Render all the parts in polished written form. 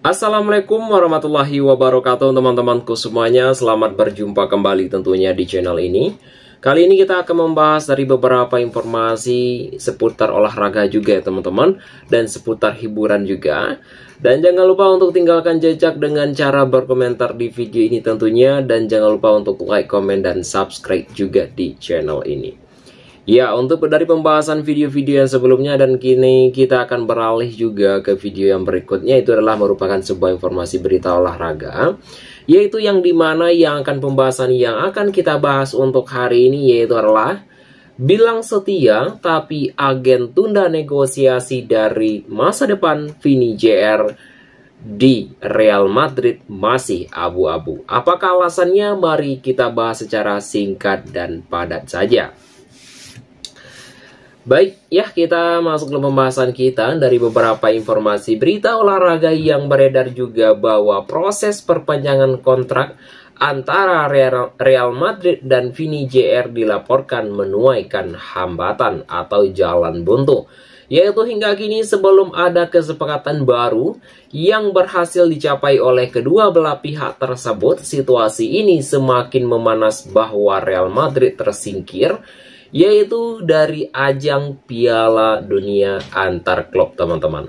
Assalamualaikum warahmatullahi wabarakatuh teman-temanku semuanya. Selamat berjumpa kembali tentunya di channel ini. Kali ini kita akan membahas dari beberapa informasi seputar olahraga juga ya teman-teman, dan seputar hiburan juga. Dan jangan lupa untuk tinggalkan jejak dengan cara berkomentar di video ini tentunya. Dan jangan lupa untuk like, komen, dan subscribe juga di channel ini. Ya, untuk dari pembahasan video-video yang sebelumnya, dan kini kita akan beralih juga ke video yang berikutnya. Itu adalah merupakan sebuah informasi berita olahraga, yaitu yang dimana yang akan pembahasan yang akan kita bahas untuk hari ini, yaitu adalah bilang setia tapi agen tunda negosiasi dari masa depan Vini JR di Real Madrid masih abu-abu. Apakah alasannya? Mari kita bahas secara singkat dan padat saja. Baik, ya kita masuk ke pembahasan kita dari beberapa informasi berita olahraga yang beredar juga bahwa proses perpanjangan kontrak antara Real Madrid dan Vini JR dilaporkan menuaikan hambatan atau jalan buntu. Yaitu hingga kini sebelum ada kesepakatan baru yang berhasil dicapai oleh kedua belah pihak tersebut, situasi ini semakin memanas bahwa Real Madrid tersingkir yaitu dari ajang Piala Dunia antar klub teman-teman.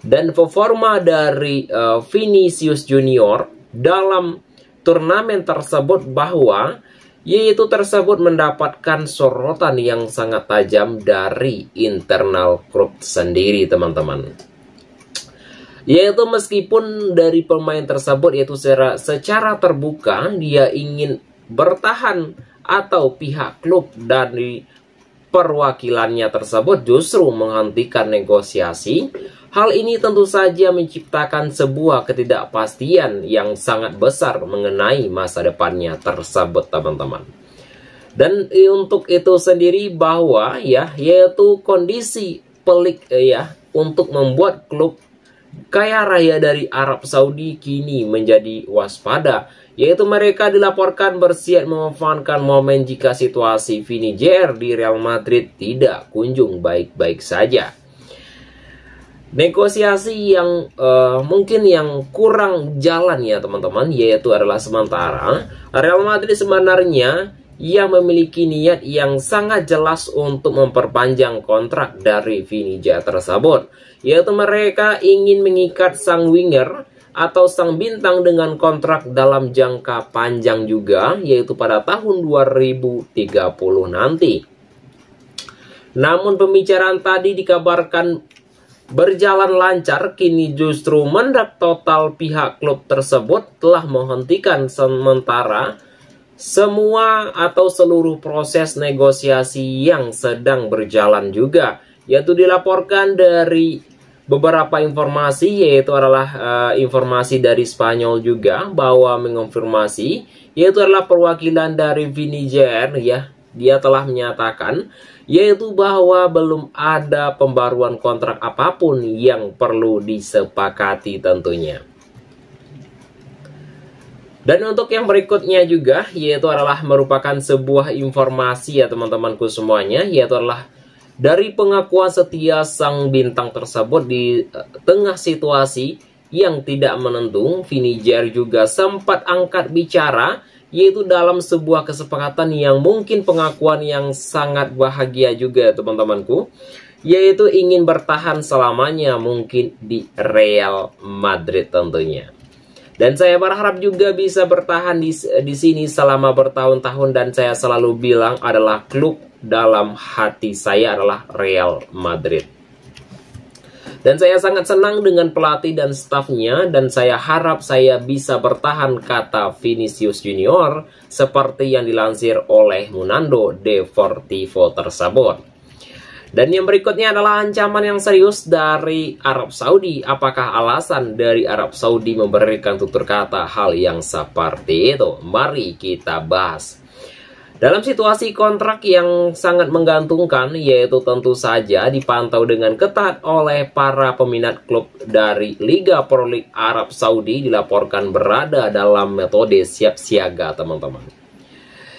Dan performa dari Vinicius Junior dalam turnamen tersebut bahwa yaitu tersebut mendapatkan sorotan yang sangat tajam dari internal klub sendiri teman-teman. Yaitu meskipun dari pemain tersebut yaitu secara terbuka dia ingin bertahan, atau pihak klub dari perwakilannya tersebut justru menghentikan negosiasi. Hal ini tentu saja menciptakan sebuah ketidakpastian yang sangat besar mengenai masa depannya tersebut teman-teman. Dan untuk itu sendiri bahwa yaitu kondisi pelik untuk membuat klub kaya raya dari Arab Saudi kini menjadi waspada, yaitu mereka dilaporkan bersiap memanfaatkan momen jika situasi Vini JR di Real Madrid tidak kunjung baik-baik saja. Negosiasi yang mungkin yang kurang jalan ya teman-teman, yaitu adalah sementara Real Madrid sebenarnya ia memiliki niat yang sangat jelas untuk memperpanjang kontrak dari Vini JR tersebut, yaitu mereka ingin mengikat sang winger atau sang bintang dengan kontrak dalam jangka panjang juga, yaitu pada tahun 2030 nanti. Namun pembicaraan tadi dikabarkan berjalan lancar, kini justru mendadak total pihak klub tersebut telah menghentikan sementara semua atau seluruh proses negosiasi yang sedang berjalan juga, yaitu dilaporkan dari beberapa informasi, yaitu adalah informasi dari Spanyol juga bahwa mengonfirmasi, yaitu adalah perwakilan dari Vini JR dia telah menyatakan yaitu bahwa belum ada pembaruan kontrak apapun yang perlu disepakati tentunya. Dan untuk yang berikutnya juga yaitu adalah merupakan sebuah informasi ya teman-temanku semuanya, yaitu adalah dari pengakuan setia sang bintang tersebut di tengah situasi yang tidak menentu. Vini JR juga sempat angkat bicara, yaitu dalam sebuah kesepakatan yang mungkin pengakuan yang sangat bahagia juga teman-temanku, yaitu ingin bertahan selamanya mungkin di Real Madrid tentunya. Dan saya berharap juga bisa bertahan di sini selama bertahun-tahun, dan saya selalu bilang adalah klub dalam hati saya adalah Real Madrid. Dan saya sangat senang dengan pelatih dan stafnya, dan saya harap saya bisa bertahan, kata Vinicius Junior, seperti yang dilansir oleh Mundo Deportivo tersebut. Dan yang berikutnya adalah ancaman yang serius dari Arab Saudi. Apakah alasan dari Arab Saudi memberikan tutur kata hal yang seperti itu? Mari kita bahas. Dalam situasi kontrak yang sangat menggantungkan, yaitu tentu saja dipantau dengan ketat oleh para peminat klub dari Liga Pro League Arab Saudi, dilaporkan berada dalam metode siap siaga teman-teman.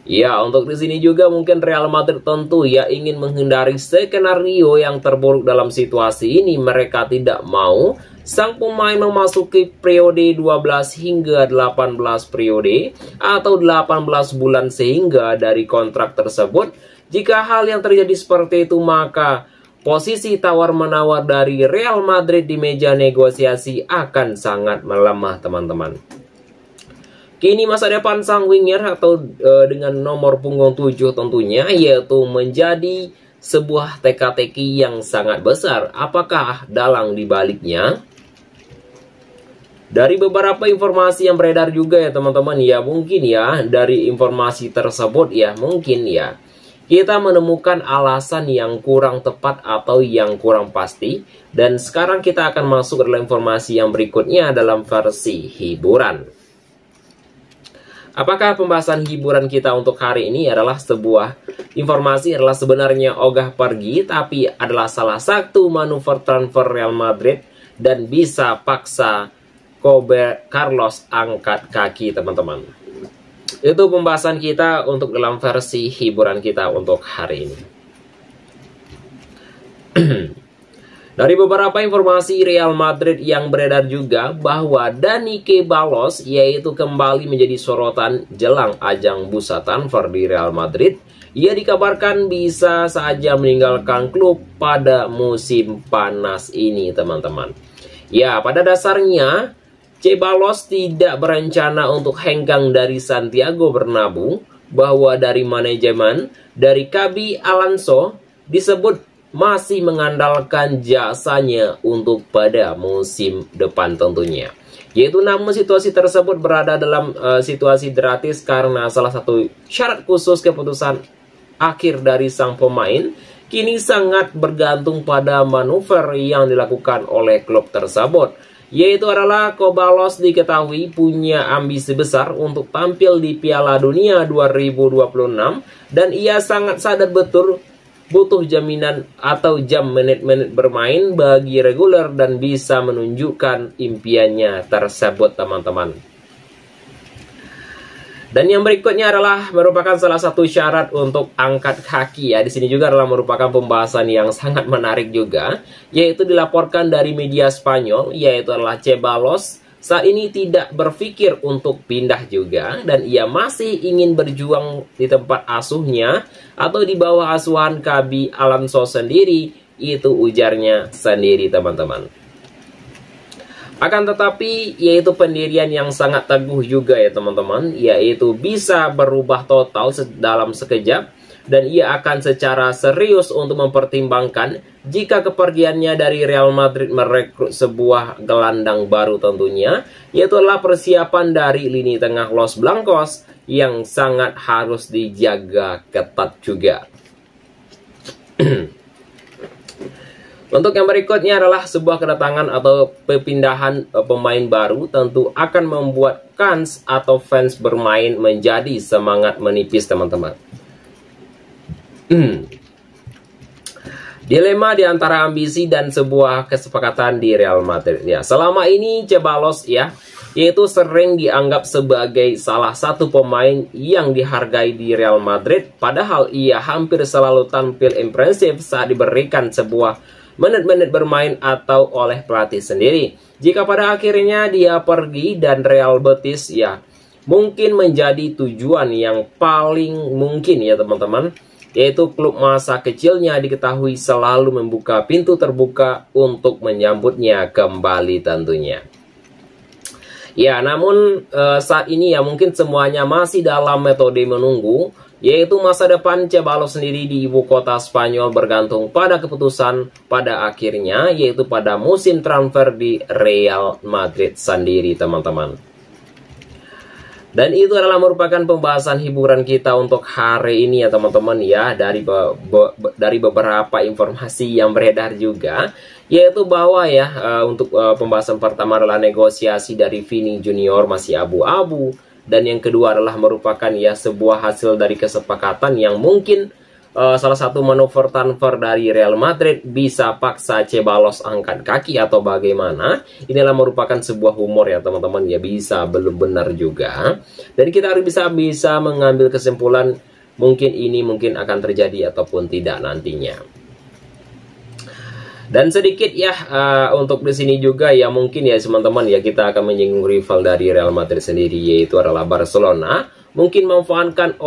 Ya, untuk di sini juga mungkin Real Madrid tentu ya ingin menghindari skenario yang terburuk dalam situasi ini. Mereka tidak mau sang pemain memasuki periode 12 hingga 18 periode atau 18 bulan sehingga dari kontrak tersebut. Jika hal yang terjadi seperti itu, maka posisi tawar-menawar dari Real Madrid di meja negosiasi akan sangat melemah, teman-teman. Kini masa depan sang winger atau dengan nomor punggung 7 tentunya yaitu menjadi sebuah teka-teki yang sangat besar. Apakah dalang dibaliknya? Dari beberapa informasi yang beredar juga ya teman-teman, ya mungkin ya dari informasi tersebut ya mungkin ya kita menemukan alasan yang kurang tepat atau yang kurang pasti. Dan sekarang kita akan masuk ke dalam informasi yang berikutnya dalam versi hiburan. Apakah pembahasan hiburan kita untuk hari ini adalah sebuah informasi adalah sebenarnya ogah pergi, tapi adalah salah satu manuver transfer Real Madrid dan bisa paksa Carlos angkat kaki, teman-teman. Itu pembahasan kita untuk dalam versi hiburan kita untuk hari ini. Dari beberapa informasi Real Madrid yang beredar juga bahwa Dani Ceballos yaitu kembali menjadi sorotan jelang ajang bursa transfer di Real Madrid. Ia dikabarkan bisa saja meninggalkan klub pada musim panas ini, teman-teman. Ya, pada dasarnya Ceballos tidak berencana untuk hengkang dari Santiago Bernabeu, bahwa dari manajemen dari Xabi Alonso disebut masih mengandalkan jasanya untuk pada musim depan tentunya. Yaitu namun situasi tersebut berada dalam situasi gratis karena salah satu syarat khusus keputusan akhir dari sang pemain kini sangat bergantung pada manuver yang dilakukan oleh klub tersebut. Yaitu adalah Ceballos diketahui punya ambisi besar untuk tampil di Piala Dunia 2026 dan ia sangat sadar betul butuh jaminan atau jam menit-menit bermain bagi reguler dan bisa menunjukkan impiannya tersebut, teman-teman. Dan yang berikutnya adalah merupakan salah satu syarat untuk angkat kaki ya. Di sini juga adalah merupakan pembahasan yang sangat menarik juga, yaitu dilaporkan dari media Spanyol, yaitu adalah Ceballos saat ini tidak berpikir untuk pindah juga dan ia masih ingin berjuang di tempat asuhnya atau di bawah asuhan Xabi Alonso sendiri, itu ujarnya sendiri, teman-teman. Akan tetapi yaitu pendirian yang sangat teguh juga ya teman-teman, yaitu bisa berubah total dalam sekejap. Dan ia akan secara serius untuk mempertimbangkan jika kepergiannya dari Real Madrid merekrut sebuah gelandang baru tentunya, yaitu adalah persiapan dari lini tengah Los Blancos yang sangat harus dijaga ketat juga. Untuk yang berikutnya adalah sebuah kedatangan atau perpindahan pemain baru tentu akan membuat kans atau fans bermain menjadi semangat menipis, teman-teman. Dilema di antara ambisi dan sebuah kesepakatan di Real Madrid ya. Selama ini Ceballos ya, yaitu sering dianggap sebagai salah satu pemain yang dihargai di Real Madrid, padahal ia hampir selalu tampil impresif saat diberikan sebuah menit-menit bermain atau oleh pelatih sendiri. Jika pada akhirnya dia pergi dan Real Betis ya mungkin menjadi tujuan yang paling mungkin ya teman-teman, yaitu klub masa kecilnya diketahui selalu membuka pintu terbuka untuk menyambutnya kembali tentunya. Ya, namun saat ini ya mungkin semuanya masih dalam metode menunggu, yaitu masa depan Ceballos sendiri di ibu kota Spanyol bergantung pada keputusan pada akhirnya, yaitu pada musim transfer di Real Madrid sendiri, teman-teman. Dan itu adalah merupakan pembahasan hiburan kita untuk hari ini ya teman-teman ya, dari beberapa informasi yang beredar juga, yaitu bahwa ya untuk pembahasan pertama adalah negosiasi dari Vini Junior masih abu-abu, dan yang kedua adalah merupakan ya sebuah hasil dari kesepakatan yang mungkin salah satu manuver transfer dari Real Madrid, bisa paksa Ceballos angkat kaki atau bagaimana? Inilah merupakan sebuah humor ya teman-teman ya, bisa belum benar juga. Dan kita harus bisa mengambil kesimpulan mungkin ini mungkin akan terjadi ataupun tidak nantinya. Dan sedikit ya untuk di sini juga ya mungkin ya teman-teman ya, kita akan menyinggung rival dari Real Madrid sendiri, yaitu adalah Barcelona. Mungkin memanfaatkan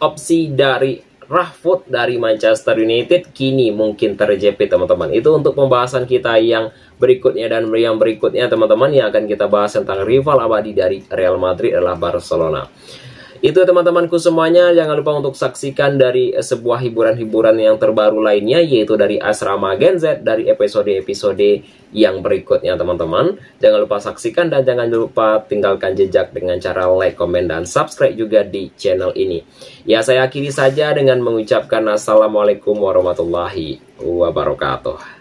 opsi dari Rashford dari Manchester United kini mungkin terjepit teman-teman. Itu untuk pembahasan kita yang berikutnya, dan yang berikutnya teman-teman yang akan kita bahas tentang rival abadi dari Real Madrid adalah Barcelona. Itu teman-temanku semuanya, jangan lupa untuk saksikan dari sebuah hiburan-hiburan yang terbaru lainnya, yaitu dari Asrama Gen Z, dari episode-episode yang berikutnya teman-teman. Jangan lupa saksikan dan jangan lupa tinggalkan jejak dengan cara like, komen, dan subscribe juga di channel ini. Ya, saya akhiri saja dengan mengucapkan Assalamualaikum warahmatullahi wabarakatuh.